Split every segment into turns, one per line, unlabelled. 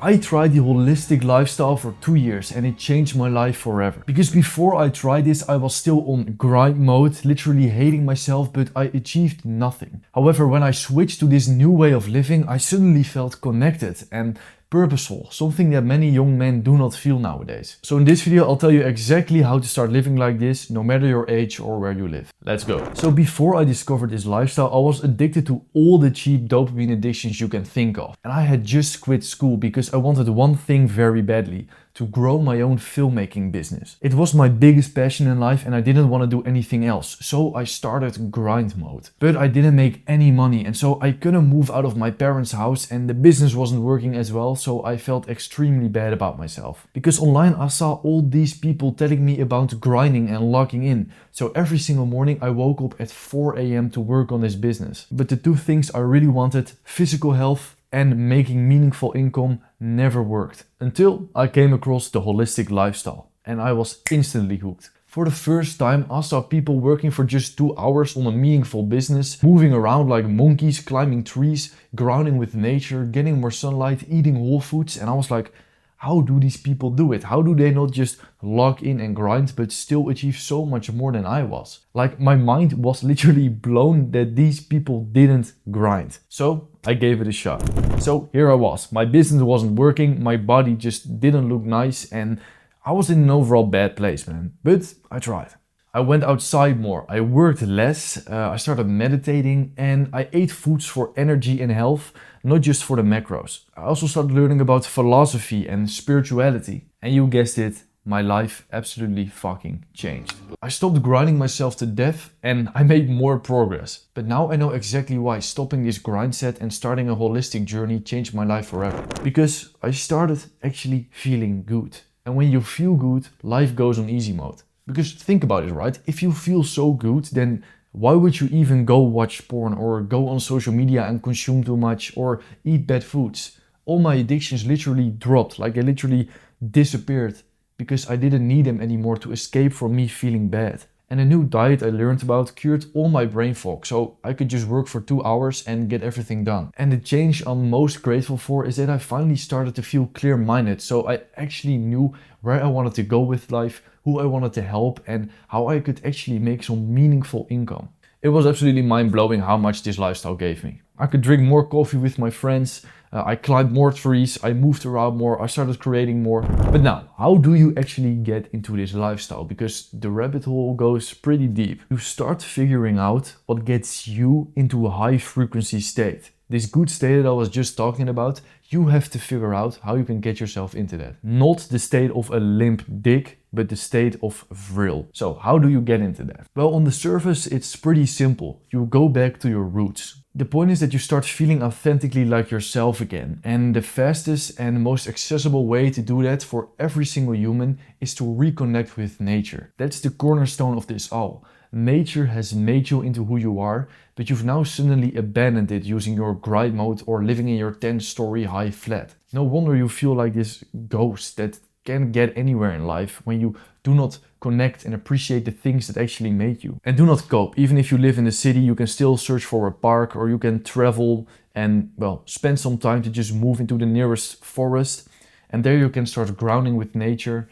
I tried the holistic lifestyle for 2 years and it changed my life forever. Because before I tried this, I was still on grind mode, literally hating myself, but I achieved nothing. However, when I switched to this new way of living, I suddenly felt connected and purposeful, something that many young men do not feel nowadays. So in this video, I'll tell you exactly how to start living like this, no matter your age or where you live. Let's go. So before I discovered this lifestyle, I was addicted to all the cheap dopamine addictions you can think of. And I had just quit school because I wanted one thing very badly: to grow my own filmmaking business. It was my biggest passion in life and I didn't want to do anything else. So I started grind mode. But I didn't make any money and so I couldn't move out of my parents' house and the business wasn't working as well, so I felt extremely bad about myself. Because online I saw all these people telling me about grinding and locking in. So every single morning I woke up at 4 AM to work on this business. But the two things I really wanted, physical health and making meaningful income, never worked. Until I came across the holistic lifestyle and I was instantly hooked. For the first time, I saw people working for just 2 hours on a meaningful business, moving around like monkeys, climbing trees, grounding with nature, getting more sunlight, eating whole foods, and I was like, how do these people do it? How do they not just log in and grind but still achieve so much more than I was? Like, my mind was literally blown that these people didn't grind. So I gave it a shot. So here I was. My business wasn't working, my body just didn't look nice, and I was in an overall bad place, man. But I tried. I went outside more, I worked less, I started meditating, and I ate foods for energy and health, not just for the macros. I also started learning about philosophy and spirituality. And you guessed it, my life absolutely fucking changed. I stopped grinding myself to death and I made more progress. But now I know exactly why stopping this grind set and starting a holistic journey changed my life forever. Because I started actually feeling good. And when you feel good, life goes on easy mode. Because think about it, right? If you feel so good, then why would you even go watch porn or go on social media and consume too much or eat bad foods? All my addictions literally dropped, like they literally disappeared because I didn't need them anymore to escape from me feeling bad. And a new diet I learned about cured all my brain fog, so I could just work for 2 hours and get everything done. And the change I'm most grateful for is that I finally started to feel clear-minded, so I actually knew where I wanted to go with life, who I wanted to help, and how I could actually make some meaningful income. It was absolutely mind-blowing how much this lifestyle gave me. I could drink more coffee with my friends, I climbed more trees, I moved around more, I started creating more. But now, how do you actually get into this lifestyle? Because the rabbit hole goes pretty deep. You start figuring out what gets you into a high frequency state. This good state that I was just talking about, you have to figure out how you can get yourself into that. Not the state of a limp dick, but the state of vril. So how do you get into that? Well, on the surface, it's pretty simple. You go back to your roots. The point is that you start feeling authentically like yourself again. And the fastest and most accessible way to do that for every single human is to reconnect with nature. That's the cornerstone of this all. Nature has made you into who you are, but you've now suddenly abandoned it using your grind mode or living in your 10-story high flat. No wonder you feel like this ghost that can't get anywhere in life when you do not connect and appreciate the things that actually made you. And do not cope. Even if you live in the city, you can still search for a park or you can travel and, well, spend some time to just move into the nearest forest. And there you can start grounding with nature,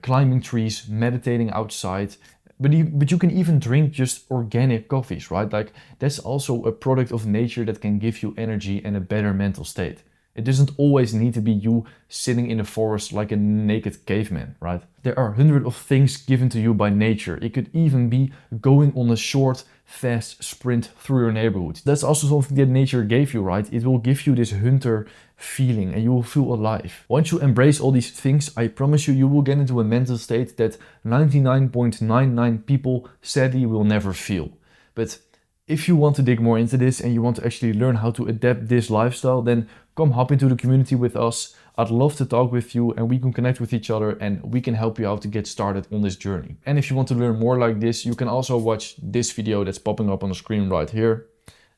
climbing trees, meditating outside. But you can even drink just organic coffees, right? Like, that's also a product of nature that can give you energy and a better mental state. It doesn't always need to be you sitting in the forest like a naked caveman, right? There are hundreds of things given to you by nature. It could even be going on a short, fast sprint through your neighborhood. That's also something that nature gave you, right? It will give you this hunter feeling and you will feel alive. Once you embrace all these things, I promise you, you will get into a mental state that 99.99 people sadly will never feel. But if you want to dig more into this and you want to actually learn how to adapt this lifestyle, then come hop into the community with us. I'd love to talk with you and we can connect with each other and we can help you out to get started on this journey. And if you want to learn more like this, you can also watch this video that's popping up on the screen right here.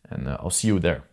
And I'll see you there.